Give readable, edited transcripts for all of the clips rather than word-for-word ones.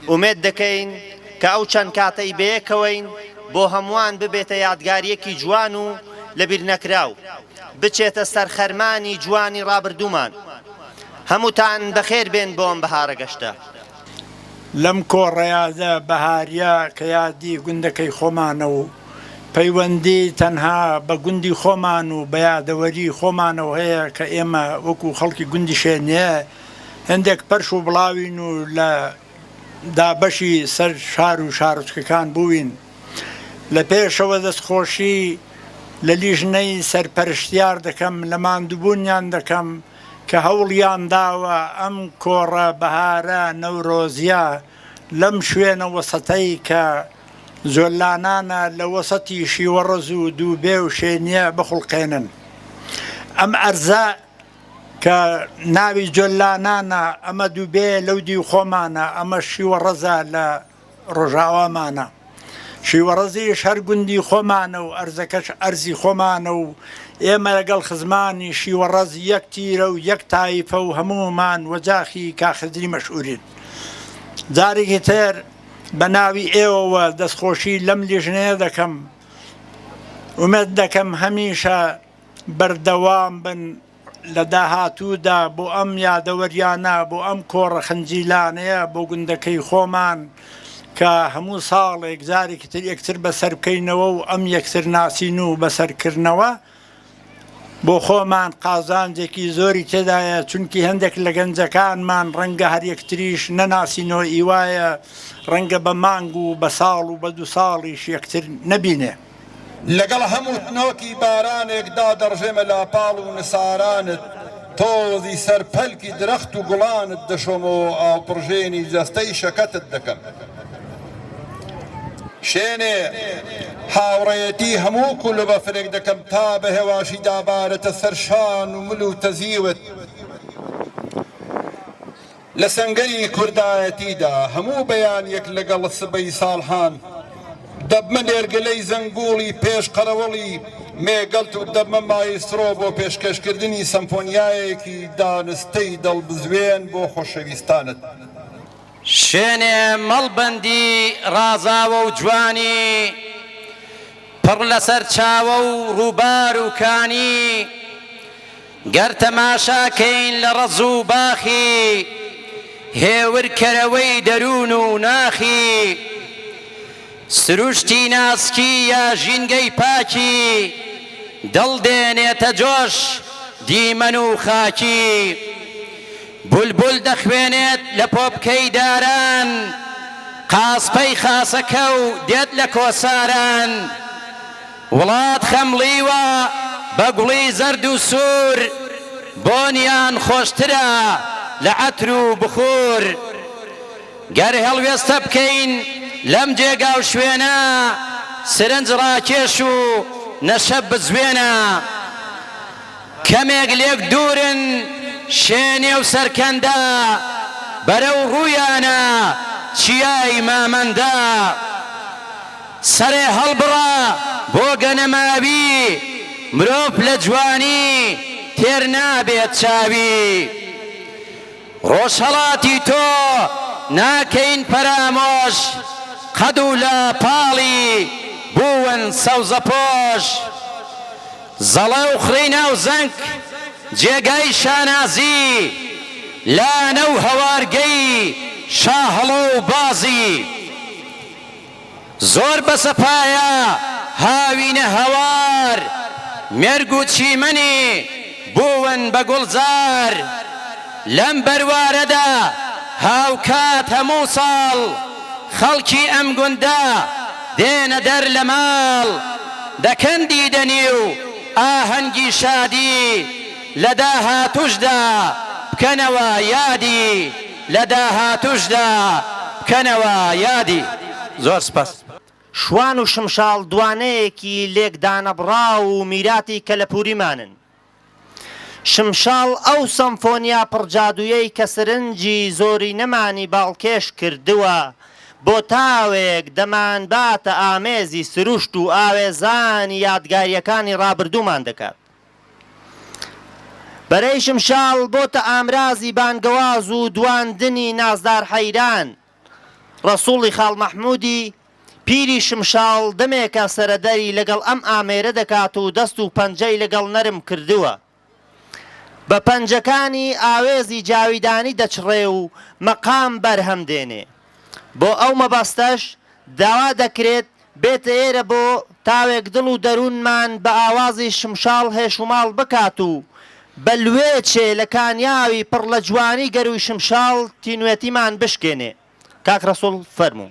ئومێد دەکەین کە ئەو چەند کاتەی بەیەکەوەین بۆ هەمووان ببێتە یادگاریەکی جوان و لەبیر نەکراو، بچێتە سەرخەرمانی جوانی ڕابردوومان. هەمووتان بەخێر بێن بۆم بەهارە گەشتە. لەم کۆڕەیادە بەهاریە کە یادی گوندەکەی خۆمانە و پەیوەندی تەنها بە گوندی خۆمان و بە یادەوەری خۆمانەوە هەیە کە ئێمە وەکو خەڵکی گوندی شوێنێ هەندێک پەرش و بڵاوین و لە دابەشی سەر شار و شارچکەکان بووین. لە پێشەوە دەستخۆشی لە لیژنەی سەرپەرشتیار دەکەم، لە ماندووبوونیان دەکەم کە هەوڵیان داوە ئەم کۆڕە بەهارە نەورۆزیە لەم شوێنە وەسەتەی کە زۆلانانە لە وەسەتی شیوەڕەز و دووبێ و شوێنیە بخڵقێنن. ئەم ئەرزە کە ناوی جۆلانانە، ئەمە دووبێ لەودی خۆمانە، ئەمە شیوەڕەزە لە ڕۆژاوامانە. شیوەڕەزیش هەر گوندی خۆمانە و ئەرزەکەش ئەرزی خۆمانە و ئێمە لەگەڵ خزمانی شیوەڕەز یەک تیرە و یەک تایفە و هەموومان وەجاخی کاخدری مەشعورین. جارێکی تر بە ناوی ئێوەوە دەستخۆشی لەم لیژنەیە دەکەم. ئومێد دەکەم هەمیشە بەردەوام بن لە داهاتوودا بۆ ئەم یادەوەریانە، بۆ ئەم کۆڕە خەنجیلانەیە بۆ گوندەکەی خۆمان کە هەموو ساڵێک جارێکی تر یەکتر بەسەر بکەینەوە و ئەم یەکتر ناسین و بەسەرکردنەوە بۆ خۆمان قازانجێکی زۆری تێدایە، چونکی هەندێک لە گەنجەکانمان ڕەنگە هەر یەکتریش نەناسینەوە، ئیوایە ڕەنگە بە مانگ و بە ساڵ و بە دوو ساڵیش یەکتر نەبینێ. لەگەڵ هەموو تنۆکی بارانێکدا دەڕژێمە لاپاڵ و نسارانت، تۆزی سەرپەلکی درەخت و گوڵانت دەشۆمەوە ئاوپڕژێنی جەستەی شەکەتت دەکەم. شێنێ هاوڕێیەتی هەموو کول بە فرێک دەکەم تا بە هێواشی دابارەتە سەرشان و مل و تەزیوت. لە سەنگەری کوردایەتیدا هەموو بەیان یەک لەگەڵ سبەی ساڵحان، دەبمە لێرگلەی زەنگوڵی پێش قەرەوەڵی مێگەڵت و دەبمە مایسترۆ بۆ پێشکەشکردنی سەمفۆنیایەکی دانستەی دڵبزوێن بۆ خۆشەویستانت. شوێنێ مەڵبەندی ڕازاوە و جوانی، پڕ لەسەر چاوە و ڕووبار و کانی، گەر تەماشاکەین لە ڕەز و باخی، هێورکەرەوەی دەروون و ناخی، سروشتی ناسکی یا ژینگەی پاکی، دڵ دێنێتە جۆش دیمەن و خاکی. بولبول دەخوێنێت لە پۆپکەی داران، قاسپەی خاسەکە و دێت لە کۆساران، وڵات خەمڵیوە بە گوڵی زەرد و سوور، بۆنیان خۆشترە لە عەتر و بخور. گەر هەڵوێستە بکەین لەم جێگا و شوێنە، سرنج ڕاکێش و نەشە بزوێنە. کەمێک لێک دوورن شوێنێ و سەرکەندە، بەرەو ڕوویانە چیای مامەندە. سەرێ هەڵبڕە بۆ گەنەماوی، مرۆڤ لە جوانی تێر نابێت چاوی. ڕۆژهەڵاتی تۆ ناکەین پەرامۆش، قەد و لە پاڵی بوون سەوزە پۆش. زەڵە و خڕی ناو زەنگ جێگای شانازی، لانە و هەوارگەی شاهەڵە و بازی. زۆر بەسەپایە هاوینە هەوار، مێرگ و چیمەنی بوون بە گوڵجار. لەم بەروارەدا هاوکات هەموو ساڵ، خەڵکی ئەم گوندە دێنە دەر لە ماڵ. دەکەن دیدەنی و ئاهەنگی شادی، لە داهاتوشدا بکەنەوە یادی، لە داهاتوشدا بکەنەوە یادی. زۆر سپاس. شوان و شمشاڵ دوانەیەکی لێکدانەبڕا و میراتی کەلەپوریمانن. شمشاڵ ئەو سەمفۆنیا پڕجادوویەی کە سرنجی زۆری نەمانی باڵکێش کردووە، بۆ تاوێک دەمانباتە ئامێزی سروشت و ئاوێزانی یادگاریەکانی ڕابردوومان دەکات. بەرەی شمشاڵ بۆتە ئامرازی بانگەواز و دواندنی نازدار حەیران، ڕەسوڵی خاڵ مەحموودی پیری شمشاڵ دەمێکە سەرەدەری لەگەڵ ئەم ئامێرە دەکات و دەست و پەنجەی لەگەڵ نەرم کردووە بە پەنجەکانی ئاوێزی جاویدانی دەچڕێ و مەقام بەرهەم دێنێ بۆ ئەو مەبەستەش داوا دەکرێت بێتە ئێرە بۆ تاوێک دڵ و دەروونمان بە ئاوازی شمشاڵ هێشوماڵ بکات و بە لوێچێ لە کانیاوی پڕ لە جوانی گەروی شمشاڵ تینوێتیمان بشکێنێ کاک ڕەسوڵ فەرموو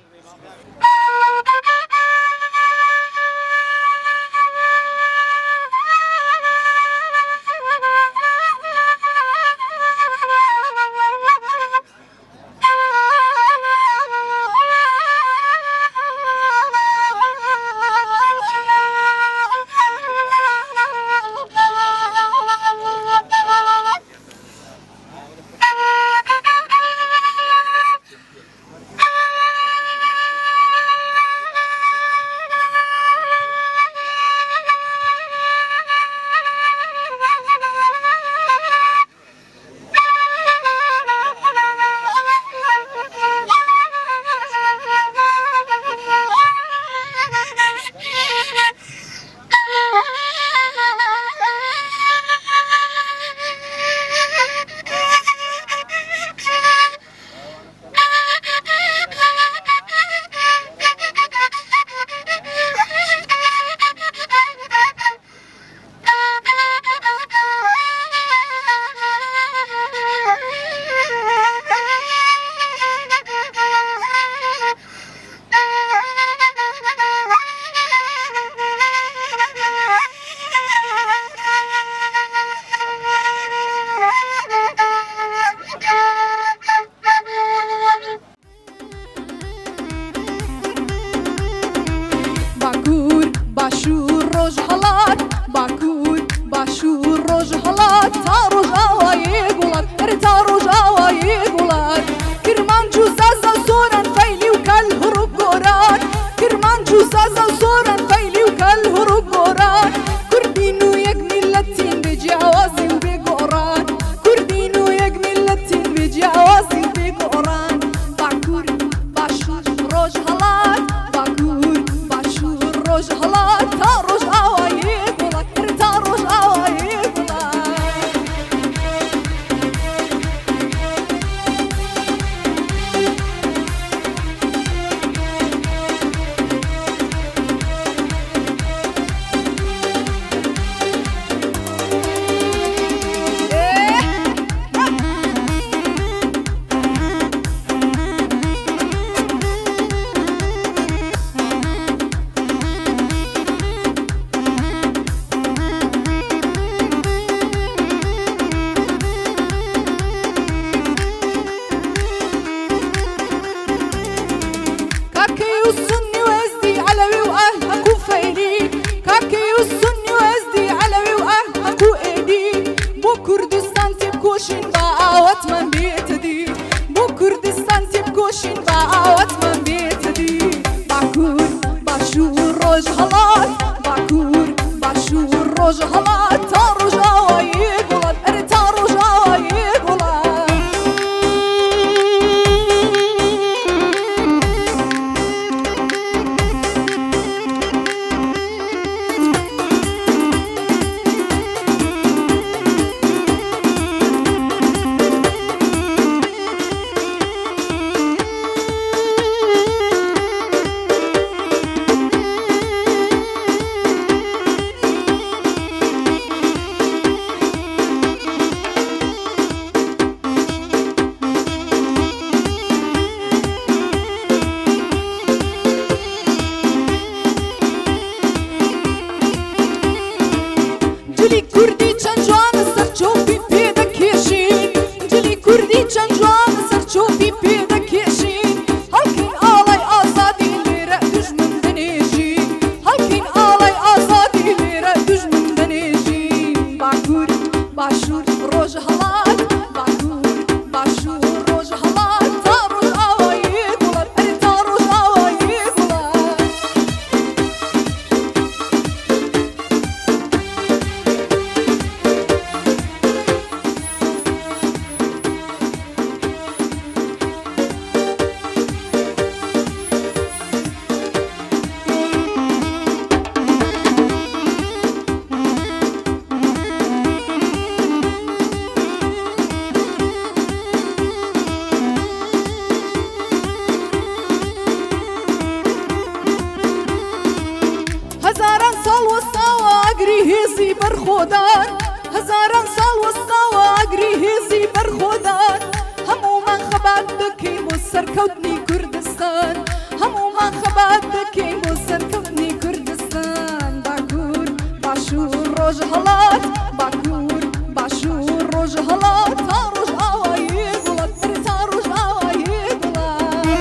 هێزی بەرخۆدان هەزاران ساڵ وەستاوە ئاگری هێزی بەرخۆدان هەموومان خەبات دەکەین بۆ سەرکەوتنی کوردستان هەموومان خەبات دەکەین بۆ سەرکەوتنی کوردستان باکوور باشوور ڕۆژ هەڵات باکوور باشوور ڕۆژ هەڵات تا ڕۆژ ئاوایی گوڵەت تا ڕۆژ ئاوایی گوڵات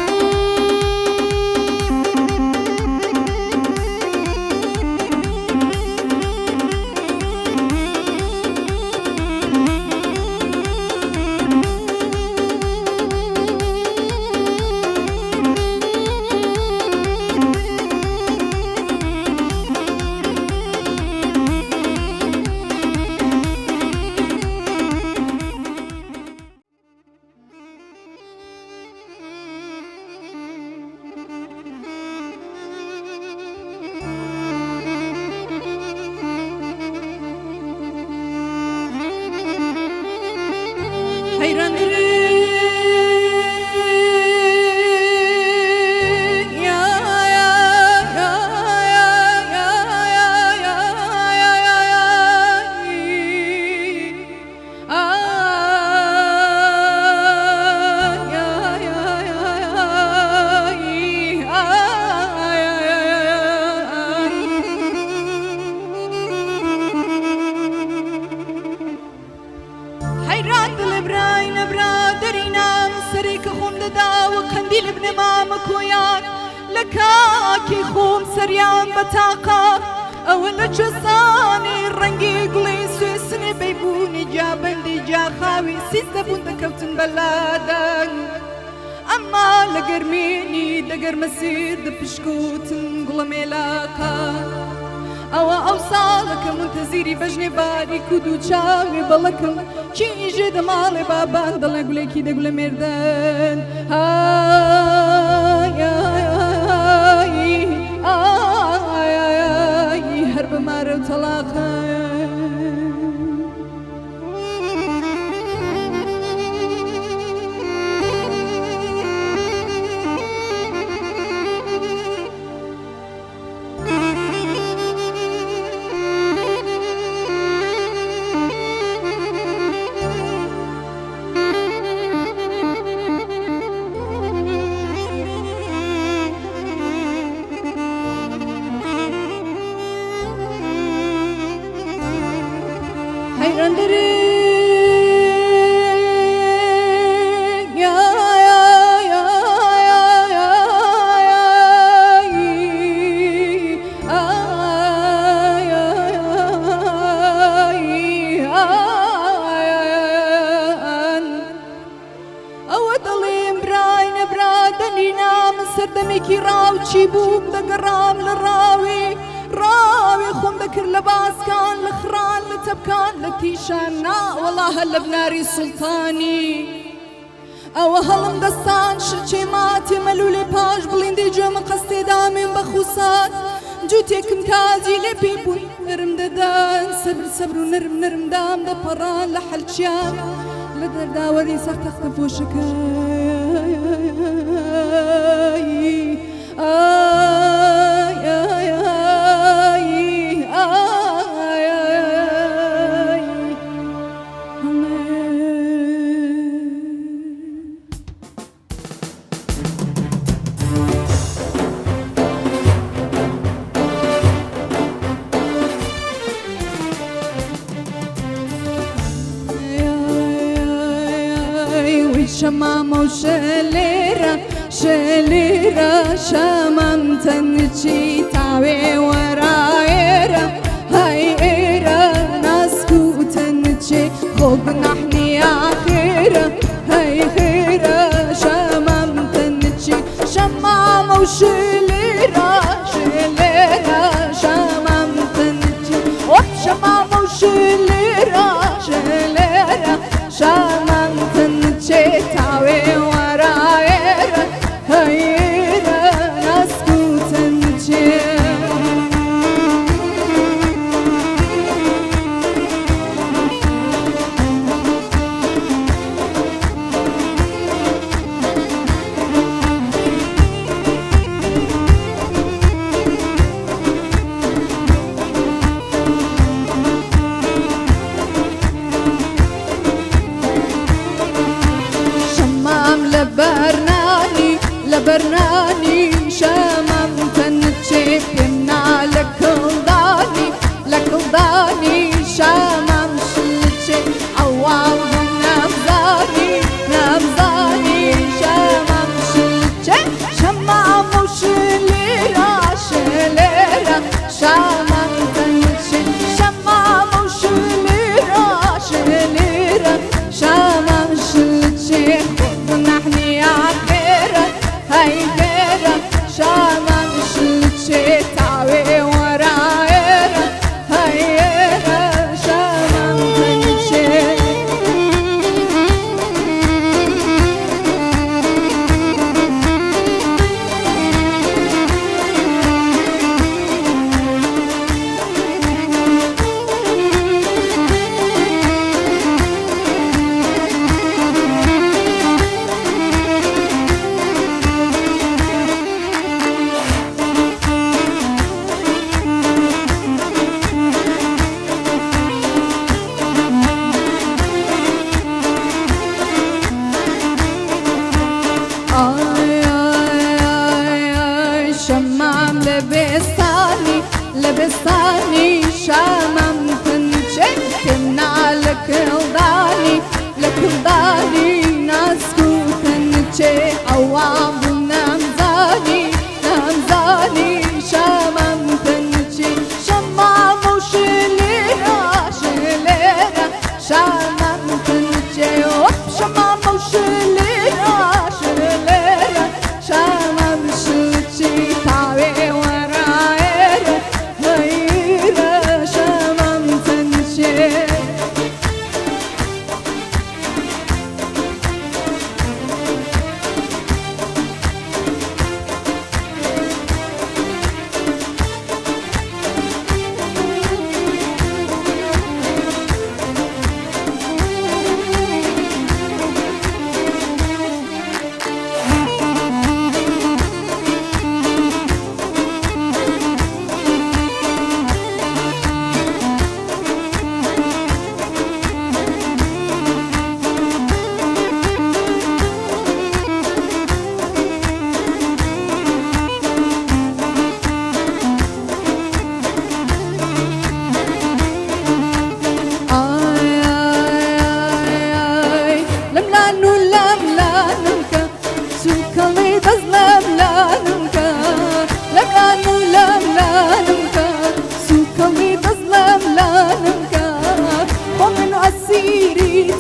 لكاكي خوم سريان بتاقا أولا جساني رنگي قلي سويسني بيبوني جابندي جا خاوي سيستا بوندا كوتن بلادن أما لقرميني دقر مسير دبشكوتن قلا ميلاقا أو صالك منتظري بجني باري كودو چاوي بلكم چي جد مالي بابان دل قلي كي دقل مردن هرب مارو طلاقا سردمێکی ڕاوچی بووم دەگەڕام لە ڕاوی خۆم دەکرد لە باسکان لە خڕان لە تەبکان لە تیشان ناوەڵا هەر لە بناری سوڵتانی ئەوە هەڵم دەستان شچێ ماتێ مەلوولێ پاش بڵیندەی گوێمە قەستێدامێن بە خوسات جووتێکم کازی لێ پێی بووی نەرم دەدان سەبر و نەرم دام دەپەڕان لە حەلچیان لە دەرداوەری سەر تەختە شمامة وشليرة شمام تنشي تعوي ورايرة هاي إيرة ناسكو تنشي خوب نحني آخيرة هاي خيرة شمام تنشي شمامة وشليرة شمام تنشي شمامة وشليرة شمام تنشي تعوي ورايرة هايرة ناسكو تنشي بزناني شامم تنتشي بينا لكلداني شامم شلتشي عوام نبزاني شامم شلتشي شمع وشليرا شامم تنتشي شمع وشليرا شامم شلتشي ونحني عخيرا هاي غيرا شامم شلتشي تعوي ورايرا هاي شامم تنتشي شمام لبستاني شامم تنشي كنا لكلداني ناسكو تنشي عوام نمزاني شامم تنشي شمام وشليرا شامم تنشي شمام وشليرا شامم شلتشي تعوي ورايرا هيرا شامم تنشي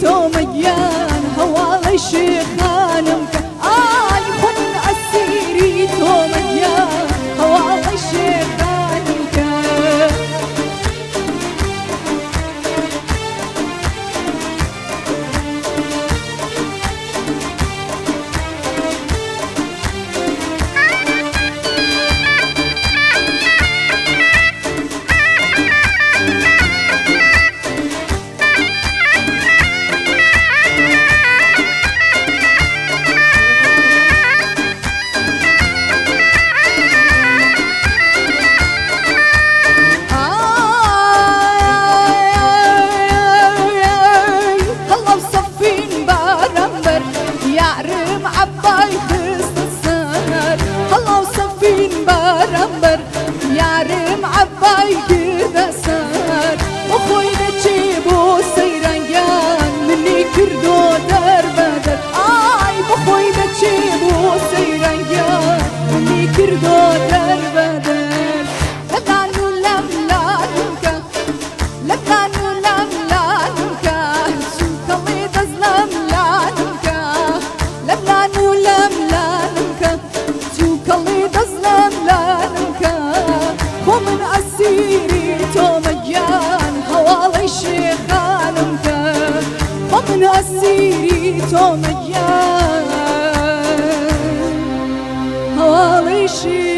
توميان هوالي شيخانمك خن أسيري توميان هوالي شيخانمك يارم عباي كذا صار وخوي نجيبو سيران مني كردو دربدر بخوي نجيبو سيران مني كردو دربدر لبنانو لملانوكا سوكالي دزلم لانوكا لبنانو لملانوكا سوكالي دزلم لانوكا ومن أسيري توميان هوالي شيخانمك ومن أسيري توميان هوالي شيخانمك